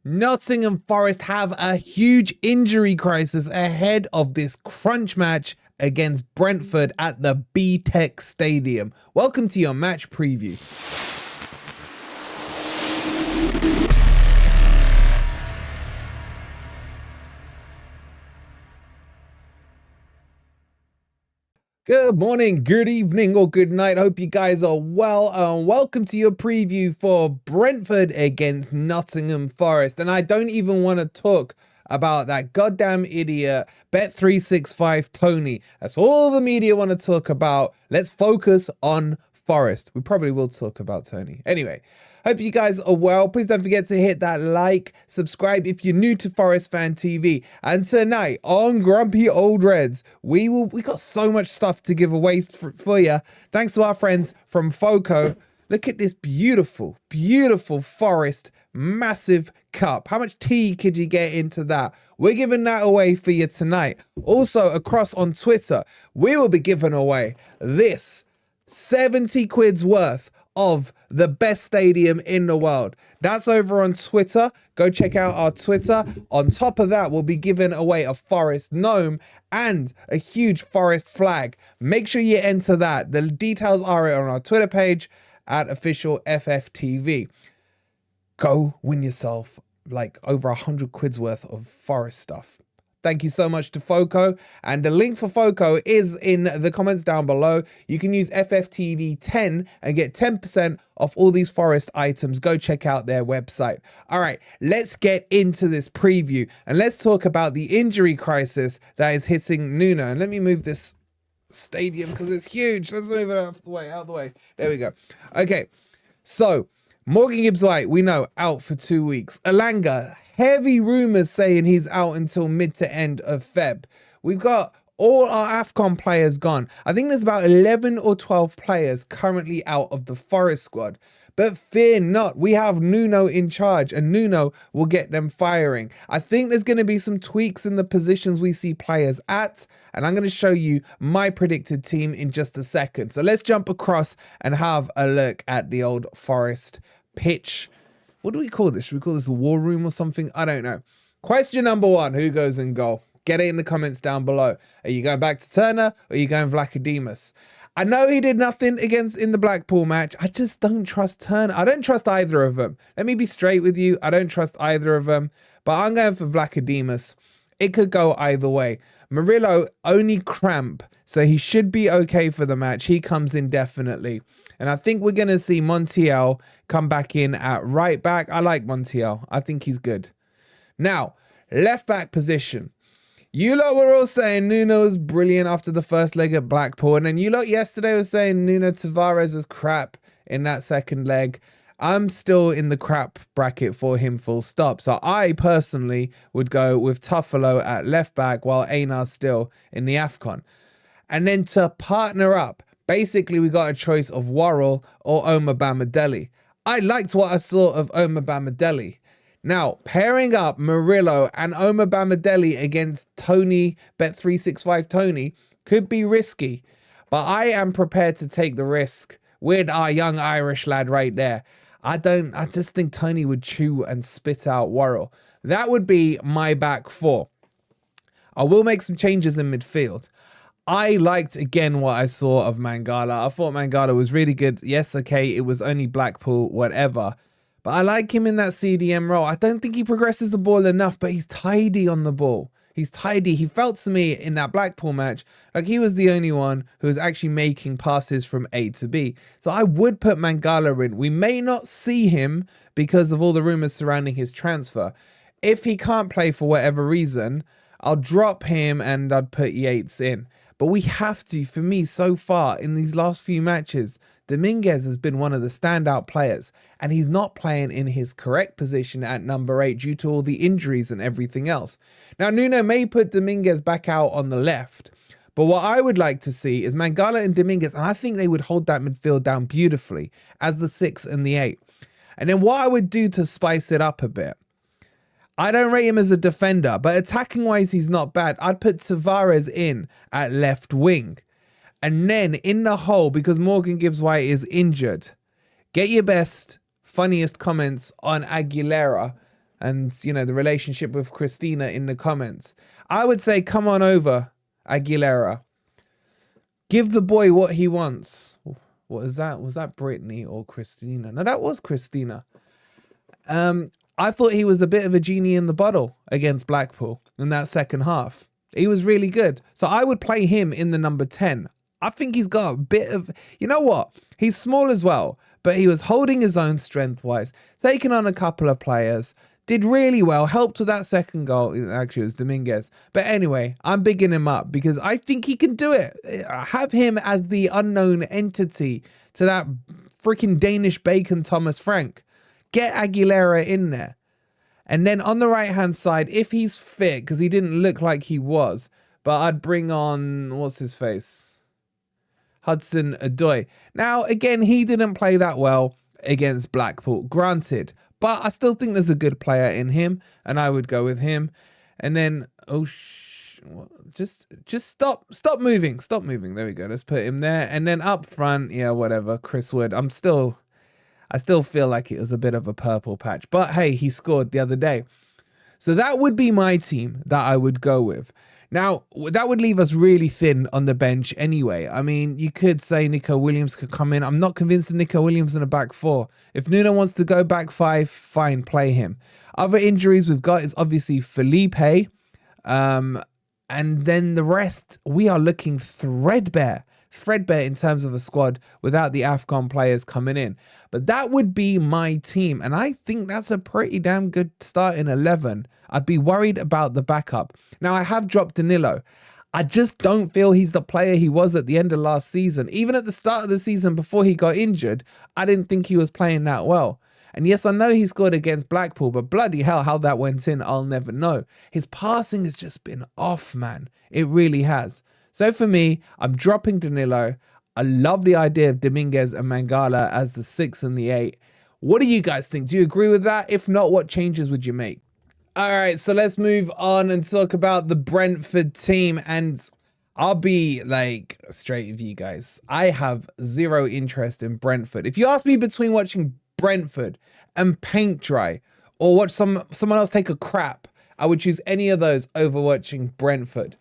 Nottingham Forest have a huge injury crisis ahead of this crunch match against Brentford at the BTEC Stadium. Welcome to your match preview. Good morning, good evening, or good night. Hope you guys are well, and welcome to your preview for Brentford against Nottingham Forest. And I don't even want to talk about that goddamn idiot Bet365 Toney. That's all the media want to talk about. Let's focus on Forest. We probably will talk about Toney. Anyway, hope you guys are well. Please don't forget to hit that like, subscribe if you're new to Forest Fan TV. And tonight on Grumpy Old Reds, we got so much stuff to give away for you. Thanks to our friends from Foco. Look at this beautiful, beautiful Forest massive cup. How much tea could you get into that? We're giving that away for you tonight. Also, across on Twitter, we will be giving away this 70 quid's worth of the best stadium in the world. That's over on Twitter. Go check out our Twitter. On top of that, we'll be giving away a Forest gnome and a huge Forest flag. Make sure you enter that. The details are on our Twitter page at official FFTV. Go win yourself like over 100 quid's worth of Forest stuff. Thank you so much to Foco, and the link for Foco is in the comments down below. You can use FFTV10 and get 10% off all these Forest items. Go check out their website. All right, let's get into this preview and let's talk about the injury crisis that is hitting Nuno. And let me move this stadium because it's huge. Let's move it out of the way. There we go. Okay, so Morgan Gibbs-White, we know, out for 2 weeks. Elanga, heavy rumours saying he's out until mid to end of Feb. We've got all our AFCON players gone. I think there's about 11 or 12 players currently out of the Forest squad. But fear not, we have Nuno in charge and Nuno will get them firing. I think there's going to be some tweaks in the positions we see players at, and I'm going to show you my predicted team in just a second. So let's jump across and have a look at the old Forest pitch. What do we call this? Should we call this the war room or something? I don't know. Question number one, who goes in goal? Get it in the comments down below. Are you going back to Turner or are you going Vlachodimos? I know he did nothing in the Blackpool match. I just don't trust Turner. I don't trust either of them. Let me be straight with you. I don't trust either of them, but I'm going for Vlachodimos. It could go either way. Murillo only cramp, so he should be okay for the match. He comes in definitely. And I think we're going to see Montiel come back in at right back. I like Montiel. I think he's good. Now, left back position. You lot were all saying Nuno was brilliant after the first leg at Blackpool. And then you lot yesterday were saying Nuno Tavares was crap in that second leg. I'm still in the crap bracket for him, full stop. So I personally would go with Tuffalo at left back while Einar's still in the AFCON. And then to partner up, basically, we got a choice of Worrell or Omar Bamadeli. I liked what I saw of Omar Bamadeli. Now, pairing up Murillo and Omar Bamadeli against Toney, Bet365 Toney, could be risky. But I am prepared to take the risk with our young Irish lad right there. I just think Toney would chew and spit out Worrell. That would be my back four. I will make some changes in midfield. I liked, again, what I saw of Mangala. I thought Mangala was really good. Yes, okay, it was only Blackpool, whatever. But I like him in that CDM role. I don't think he progresses the ball enough, but he's tidy on the ball. He's tidy. He felt to me in that Blackpool match like he was the only one who was actually making passes from A to B. So I would put Mangala in. We may not see him because of all the rumours surrounding his transfer. If he can't play for whatever reason, I'll drop him and I'd put Yates in. But we have to, for me, so far in these last few matches, Dominguez has been one of the standout players, and he's not playing in his correct position at number 8 due to all the injuries and everything else. Now, Nuno may put Dominguez back out on the left, but what I would like to see is Mangala and Dominguez, and I think they would hold that midfield down beautifully as the 6 and the 8. And then what I would do to spice it up a bit, I don't rate him as a defender, but attacking-wise, he's not bad. I'd put Tavares in at left wing. And then in the hole, because Morgan Gibbs-White is injured, get your best, funniest comments on Aguilera and, you know, the relationship with Christina in the comments. I would say, come on over, Aguilera. Give the boy what he wants. What is that? Was that Brittany or Christina? No, that was Christina. I thought he was a bit of a genie in the bottle against Blackpool in that second half. He was really good. So I would play him in the number 10. I think he's got a bit of, you know what? He's small as well, but he was holding his own strength-wise, taking on a couple of players, did really well, helped with that second goal. Actually, it was Dominguez. But anyway, I'm bigging him up because I think he can do it. Have him as the unknown entity to that freaking Danish bacon Thomas Frank. Get Aguilera in there. And then on the right-hand side, if he's fit, because he didn't look like he was, but I'd bring on, what's his face? Hudson-Odoi. Now, again, he didn't play that well against Blackpool, granted. But I still think there's a good player in him, and I would go with him. And then, just stop moving. Stop moving. There we go. Let's put him there. And then up front, yeah, whatever. Chris Wood. I still feel like it was a bit of a purple patch. But hey, he scored the other day. So that would be my team that I would go with. Now, that would leave us really thin on the bench anyway. I mean, you could say Nico Williams could come in. I'm not convinced of Nico Williams in a back four. If Nuno wants to go back five, fine, play him. Other injuries we've got is obviously Felipe. And then the rest, we are looking threadbare in terms of a squad without the AFCON players coming in. But that would be my team. And I think that's a pretty damn good starting 11. I'd be worried about the backup. Now, I have dropped Danilo. I just don't feel he's the player he was at the end of last season. Even at the start of the season before he got injured, I didn't think he was playing that well. And yes, I know he scored against Blackpool, but bloody hell, how that went in, I'll never know. His passing has just been off, man. It really has. So for me, I'm dropping Danilo. I love the idea of Dominguez and Mangala as the 6 and the 8. What do you guys think? Do you agree with that? If not, what changes would you make? All right, so let's move on and talk about the Brentford team. And I'll be like straight with you guys. I have zero interest in Brentford. If you ask me between watching Brentford and paint dry or watch someone else take a crap, I would choose any of those over watching Brentford.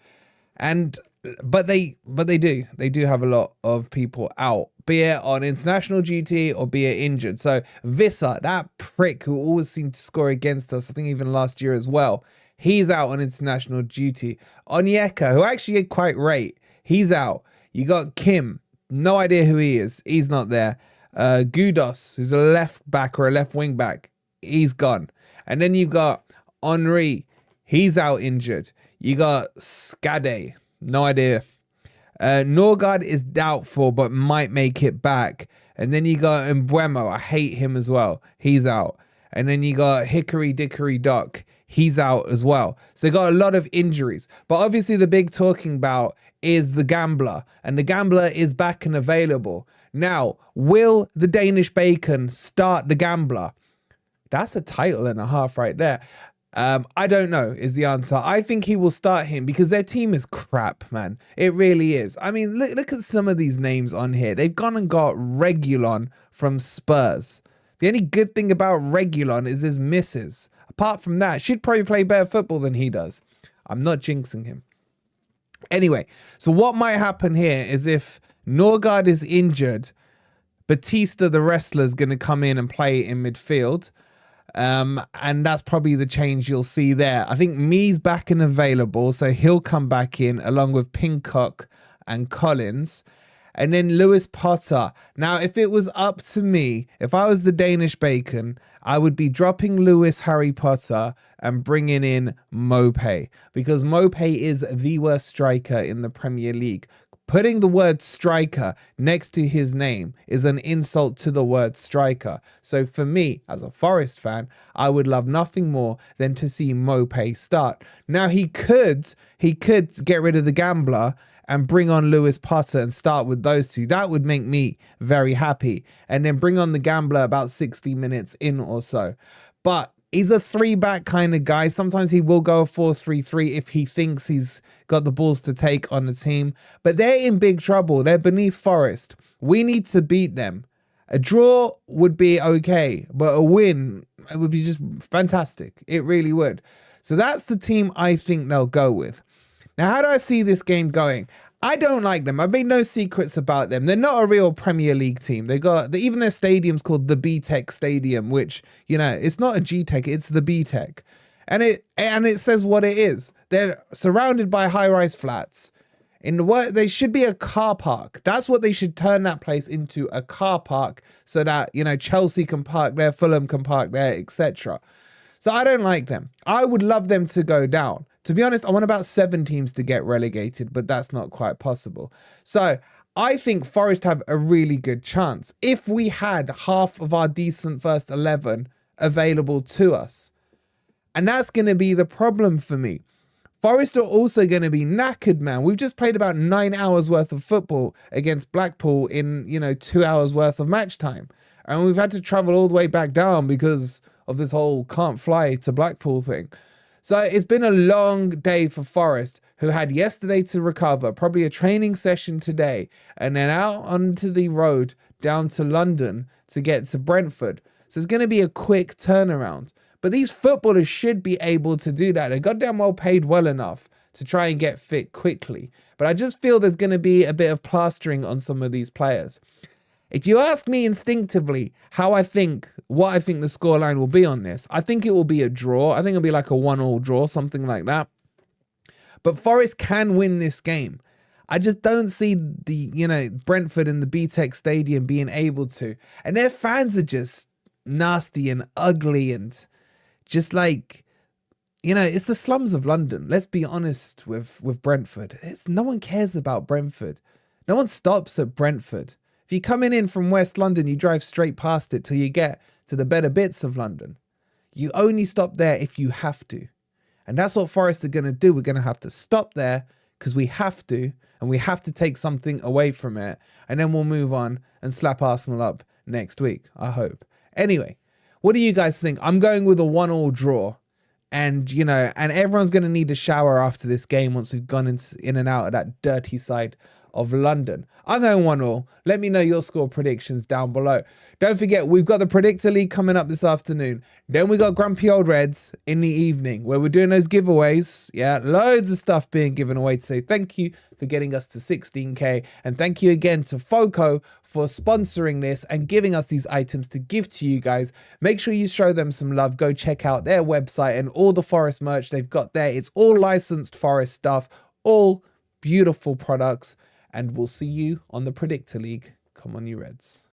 But they do have a lot of people out, be it on international duty or be it injured. So Visser, that prick who always seemed to score against us, I think even last year as well, he's out on international duty. Onyeka, who actually quite rate, he's out. You got Kim, no idea who he is, he's not there. Gudos, who's a left back or a left wing back, he's gone. And then you've got Henry, he's out injured. You got Skade, no idea. Norgard is doubtful, but might make it back. And then you got Mbuemo. I hate him as well. He's out. And then you got Hickory Dickory Dock. He's out as well. So they got a lot of injuries. But obviously the big talking about is the Gambler. And the Gambler is back and available. Now, will the Danish Bacon start the Gambler? That's a title and a half right there. I don't know is the answer. I think he will start him because their team is crap, man. It really is. I mean, look at some of these names on here. They've gone and got Reguilon from Spurs. The only good thing about Reguilon is his misses. Apart from that, she'd probably play better football than he does. I'm not jinxing him. Anyway, so what might happen here is if Norgard is injured, Batista the wrestler is going to come in and play in midfield. And that's probably the change you'll see there. I think Mee's back and available, so he'll come back in along with Pincock and Collins. And then Lewis Potter. Now, if it was up to me, if I was the Danish Bacon, I would be dropping Lewis Harry Potter and bringing in Mopé. Because Mopé is the worst striker in the Premier League. Putting the word striker next to his name is an insult to the word striker. So for me, as a Forest fan, I would love nothing more than to see Mopé start. Now he could get rid of the Gambler and bring on Lewis Potter and start with those two. That would make me very happy. And then bring on the Gambler about 60 minutes in or so. But he's a 3-back kind of guy. Sometimes he will go a 4-3-3 if he thinks he's got the balls to take on the team. But they're in big trouble. They're beneath Forest. We need to beat them. A draw would be okay, but a win, it would be just fantastic. It really would. So that's the team I think they'll go with. Now, how do I see this game going? I don't like them. I've made no secrets about them. They're not a real Premier League team. Even their stadium's called the B-Tech Stadium, which, you know, it's not a G-Tech, it's the B-Tech. And it says what it is. They're surrounded by high-rise flats. They should be a car park. That's what they should turn that place into, a car park, so that, you know, Chelsea can park there, Fulham can park there, etc. So I don't like them. I would love them to go down. To be honest, I want about 7 teams to get relegated, but that's not quite possible. So I think Forest have a really good chance if we had half of our decent first 11 available to us. And that's going to be the problem for me. Forest are also going to be knackered, man. We've just played about 9 hours worth of football against Blackpool in, you know, 2 hours worth of match time. And we've had to travel all the way back down because of this whole can't fly to Blackpool thing. So it's been a long day for Forest, who had yesterday to recover, probably a training session today, and then out onto the road down to London to get to Brentford. So it's going to be a quick turnaround. But these footballers should be able to do that. They're goddamn well paid well enough to try and get fit quickly. But I just feel there's going to be a bit of plastering on some of these players. If you ask me instinctively what I think the scoreline will be on this, I think it will be a draw. I think it'll be like a 1-1 draw, something like that. But Forest can win this game. I just don't see the, you know, Brentford and the B-Tech Stadium being able to. And their fans are just nasty and ugly and just like, you know, it's the slums of London. Let's be honest with Brentford. No one cares about Brentford. No one stops at Brentford. If you're coming in from West London, you drive straight past it till you get to the better bits of London. You only stop there if you have to. And that's what Forest are going to do. We're going to have to stop there because we have to, and we have to take something away from it. And then we'll move on and slap Arsenal up next week, I hope. Anyway, what do you guys think? I'm going with a 1-1 draw. And, you know, and everyone's going to need a shower after this game once we've gone in and out of that dirty side of London. I'm going 1-1. Let me know your score predictions down below. Don't forget, we've got the Predictor League coming up this afternoon. Then we got Grumpy Old Reds in the evening where we're doing those giveaways. Yeah, loads of stuff being given away to say thank you for getting us to 16k. And thank you again to Foco for sponsoring this and giving us these items to give to you guys. Make sure you show them some love. Go check out their website and all the Forest merch they've got there. It's all licensed Forest stuff, all beautiful products. And we'll see you on the Predictor League. Come on, you Reds.